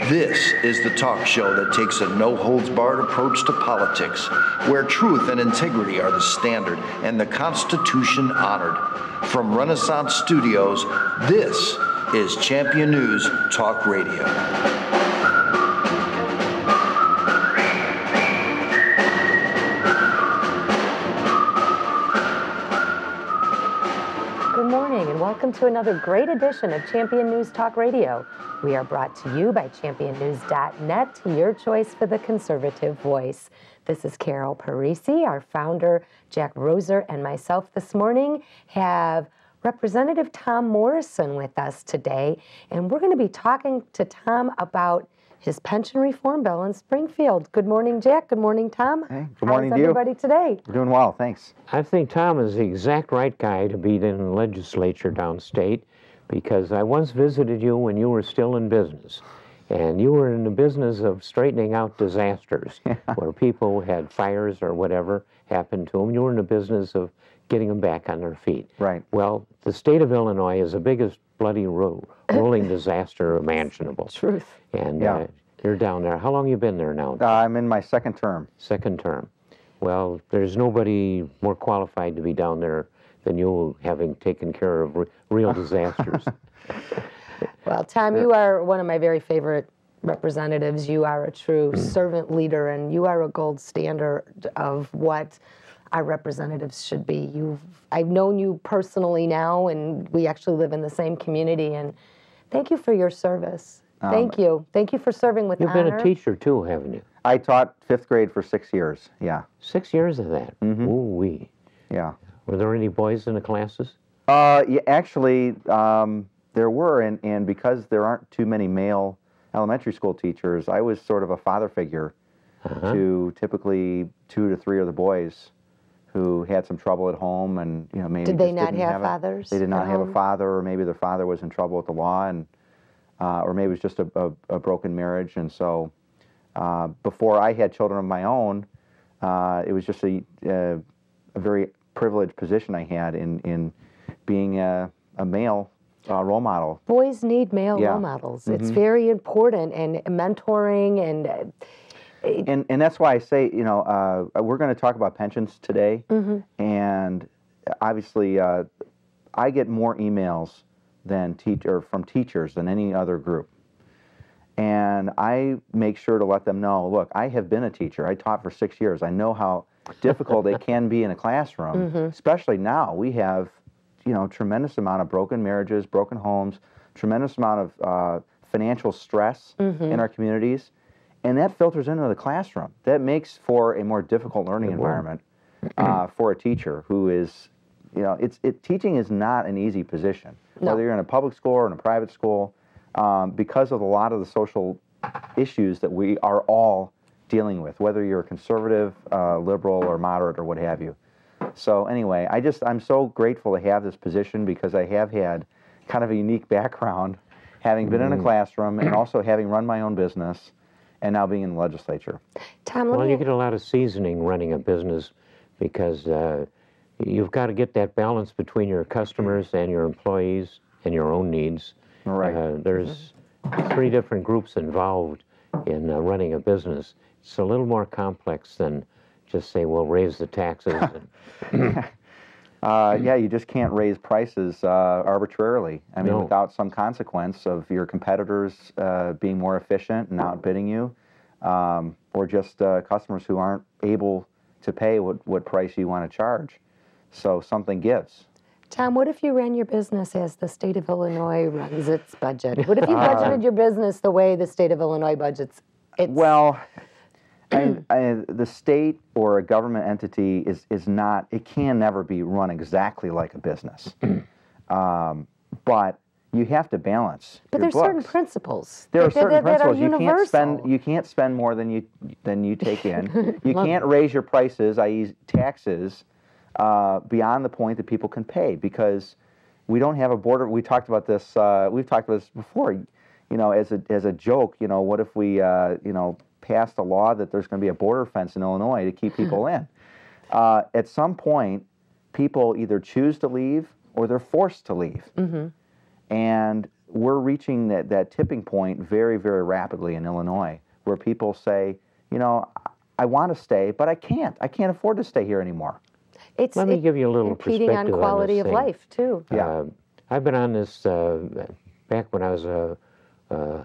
This is the talk show that takes a no-holds-barred approach to politics, where truth and integrity are the standard and the Constitution honored. From Renaissance Studios, this is Champion News Talk Radio. Good morning and welcome to another great edition of Champion News Talk Radio. We are brought to you by championnews.net, your choice for the conservative voice. This is Carol Parisi. Our founder, Jack Roser, and myself this morning have Representative Tom Morrison with us today, and we're going to be talking to Tom about his pension reform bill in Springfield. Good morning, Jack. Good morning, Tom. Hey, good morning to you. How's everybody today? We're doing well, thanks. I think Tom is the exact right guy to be in the legislature downstate, because I once visited you when you were still in business, and you were in the business of straightening out disasters where people had fires or whatever happened to them. You were in the business of getting them back on their feet. Right. Well, the state of Illinois is the biggest bloody rolling disaster imaginable. Truth. And you're down there. How long you been there now? I'm in my second term. Second term. Well, there's nobody more qualified to be down there than you, having taken care of real disasters. Well, Tom, you are one of my very favorite representatives. You are a true servant leader, and you are a gold standard of what our representatives should be. I've known you personally now, and we actually live in the same community, and thank you for your service. Thank you. Thank you for serving with honor. You've been a teacher too, haven't you? I taught fifth grade for 6 years, yeah. 6 years of that? Mm-hmm. Ooh-wee. Yeah. Were there any boys in the classes? Yeah, actually, there were, and because there aren't too many male elementary school teachers, I was sort of a father figure to typically 2 to 3 of the boys who had some trouble at home, and maybe did they not have fathers? They did not have a father, or maybe their father was in trouble with the law, and or maybe it was just a broken marriage. And so before I had children of my own, it was just a very privileged position I had in being a male role model. Boys need male role models. It's very important, and mentoring and that's why I say, we're going to talk about pensions today, and obviously I get more emails from teachers than any other group. And I make sure to let them know, look, I have been a teacher. I taught for 6 years. I know how difficult it can be in a classroom, especially now. We have, tremendous amount of broken marriages, broken homes, tremendous amount of financial stress in our communities. And that filters into the classroom. That makes for a more difficult learning environment for a teacher who is, teaching is not an easy position. No. Whether you're in a public school or in a private school, because of a lot of the social issues that we are all dealing with, whether you're conservative, liberal, or moderate, or what have you. So anyway, I'm so grateful to have this position, because I have had kind of a unique background, having been in a classroom and also having run my own business, and now being in the legislature. Tom, well, you get a lot of seasoning running a business, because you've got to get that balance between your customers and your employees and your own needs. Right. There's 3 different groups involved in running a business. It's a little more complex than just say, well, raise the taxes. Yeah, you just can't raise prices arbitrarily. I mean, No. without some consequence of your competitors being more efficient and outbidding you, or just customers who aren't able to pay what price you want to charge. So something gives. Tom, what if you ran your business as the state of Illinois runs its budget? What if you budgeted your business the way the state of Illinois budgets its? Well, the state or a government entity is not, it can never be run exactly like a business. But you have to balance But your there's books. certain principles. There are certain principles. That are universal. You can't spend more than you take in. You can't raise your prices, i.e. taxes, beyond the point that people can pay, because we don't have a border. We talked about this. We've talked about this before. As a joke. What if we passed a law that there's going to be a border fence in Illinois to keep people in? At some point, people either choose to leave or they're forced to leave. And we're reaching that tipping point very, very rapidly in Illinois, where people say, you know, I want to stay, but I can't. I can't afford to stay here anymore. Let me give you a little perspective impeding on quality of life, too. Yeah. I've been on this back when I was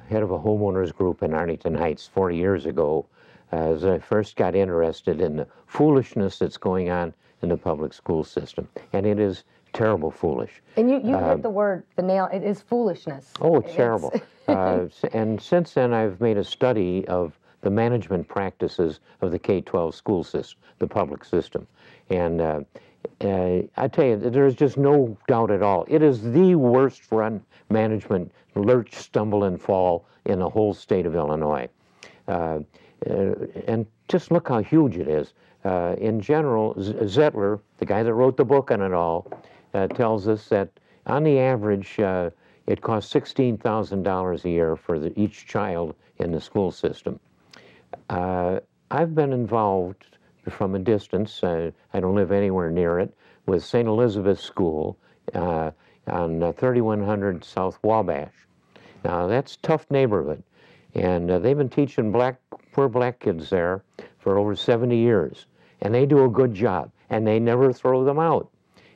head of a homeowners group in Arlington Heights 40 years ago, as I first got interested in the foolishness that's going on in the public school system. And it is terrible foolish. And you hit the nail, it is foolishness. Oh, it's terrible. And since then, I've made a study of the management practices of the K-12 school system, the public system. And I tell you, there's just no doubt at all. It is the worst run management, lurch, stumble, and fall in the whole state of Illinois. And just look how huge it is. In general, Zettler, the guy that wrote the book on it all, tells us that on the average, it costs $16,000 a year for each child in the school system. I've been involved from a distance, I don't live anywhere near it, with St. Elizabeth's School on 3100 South Wabash. Now, that's a tough neighborhood, and they've been teaching poor black kids there for over 70 years, and they do a good job, and they never throw them out.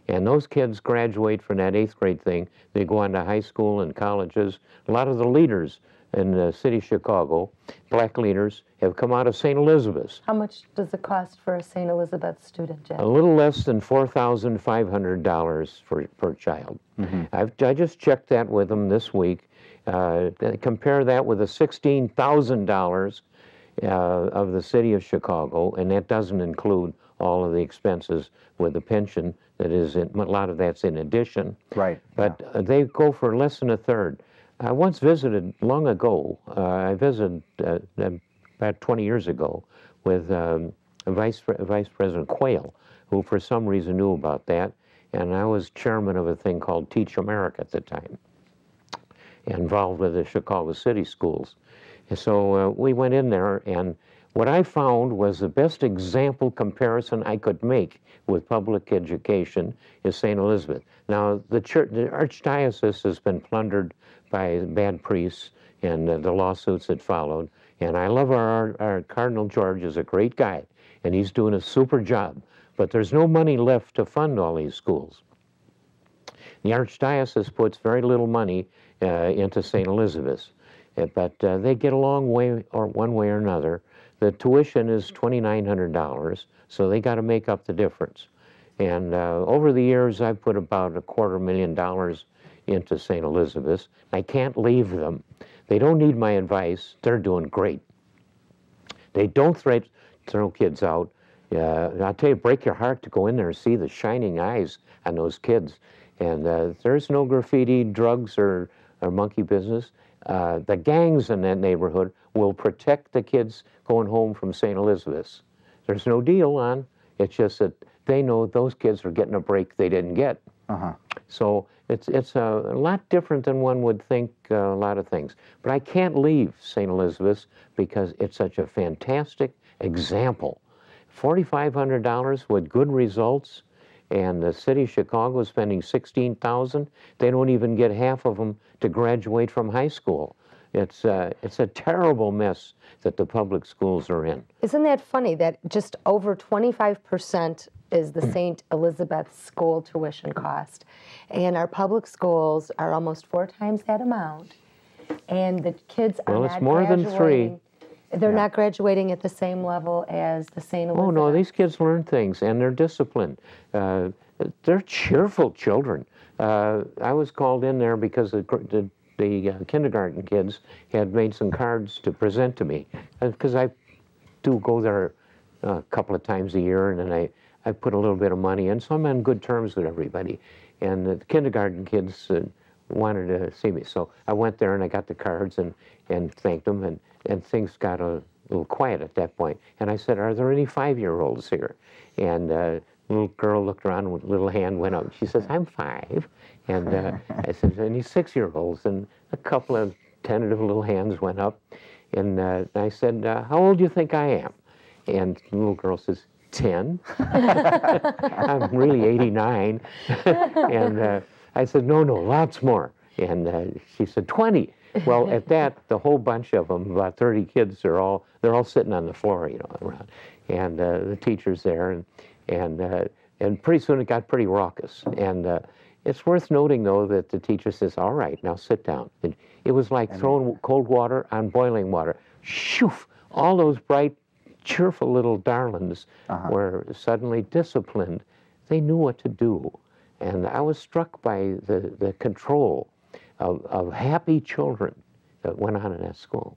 And those kids graduate from that 8th grade thing. They go on to high school and colleges. A lot of the leaders in the city of Chicago, black leaders, have come out of St. Elizabeth's. How much does it cost for a St. Elizabeth student, Jeff? A little less than $4,500 per child. Mm-hmm. I just checked that with them this week. Compare that with the $16,000 of the city of Chicago, and that doesn't include all of the expenses with the pension that is in, a lot of that's in addition. Right. But they go for less than a third. I once visited, long ago, I visited about 20 years ago with Vice President Quayle, who for some reason knew about that, and I was chairman of a thing called Teach America at the time, involved with the Chicago City Schools. And so we went in there, and what I found was the best example comparison I could make with public education is St. Elizabeth. Now, the archdiocese has been plundered by bad priests and the lawsuits that followed. And I love our Cardinal George is a great guy, and he's doing a super job. But there's no money left to fund all these schools. The archdiocese puts very little money into St. Elizabeth's, but they get along one way or another. The tuition is $2,900, so they got to make up the difference. And over the years, I've put about $250,000 into St. Elizabeth's. I can't leave them. They don't need my advice. They're doing great. They don't throw kids out. I'll tell you, break your heart to go in there and see the shining eyes on those kids. And there's no graffiti, drugs, or monkey business. The gangs in that neighborhood will protect the kids going home from St. Elizabeth's. There's no deal on. It's just that they know those kids are getting a break they didn't get. So it's a lot different than one would think, a lot of things. But I can't leave St. Elizabeth's because it's such a fantastic example. $4,500 with good results, and the city of Chicago is spending $16,000. They don't even get half of them to graduate from high school. It's a terrible mess that the public schools are in. Isn't that funny that just over 25% is the St. Elizabeth school tuition cost, and our public schools are almost 4 times that amount, and the kids are not it's more than 3. They're not graduating at the same level as the St. Elizabeth. Oh, no, these kids learn things, and they're disciplined. They're cheerful children. I was called in there because the kindergarten kids had made some cards to present to me, because I do go there a couple of times a year, and then I put a little bit of money in, so I'm on good terms with everybody. And the kindergarten kids wanted to see me, so I went there and I got the cards and thanked them, and things got a little quiet at that point. And I said, "Are there any 5-year-olds here?" And a little girl looked around, with a little hand went up. She says, "I'm 5." And I said, "Any 6-year-olds?" And a couple of tentative little hands went up. And I said, "How old do you think I am?" And the little girl says, 10. I'm really 89. And I said, no, lots more. And she said, 20. Well, at that, the whole bunch of them, about 30 kids, they're all sitting on the floor, you know, around. And the teacher's there, and pretty soon it got pretty raucous. And it's worth noting, though, that the teacher says, all right, now sit down. And it was like throwing cold water on boiling water. Shoof! All those bright, cheerful little darlings were suddenly disciplined. They knew what to do. And I was struck by the control of happy children that went on in that school.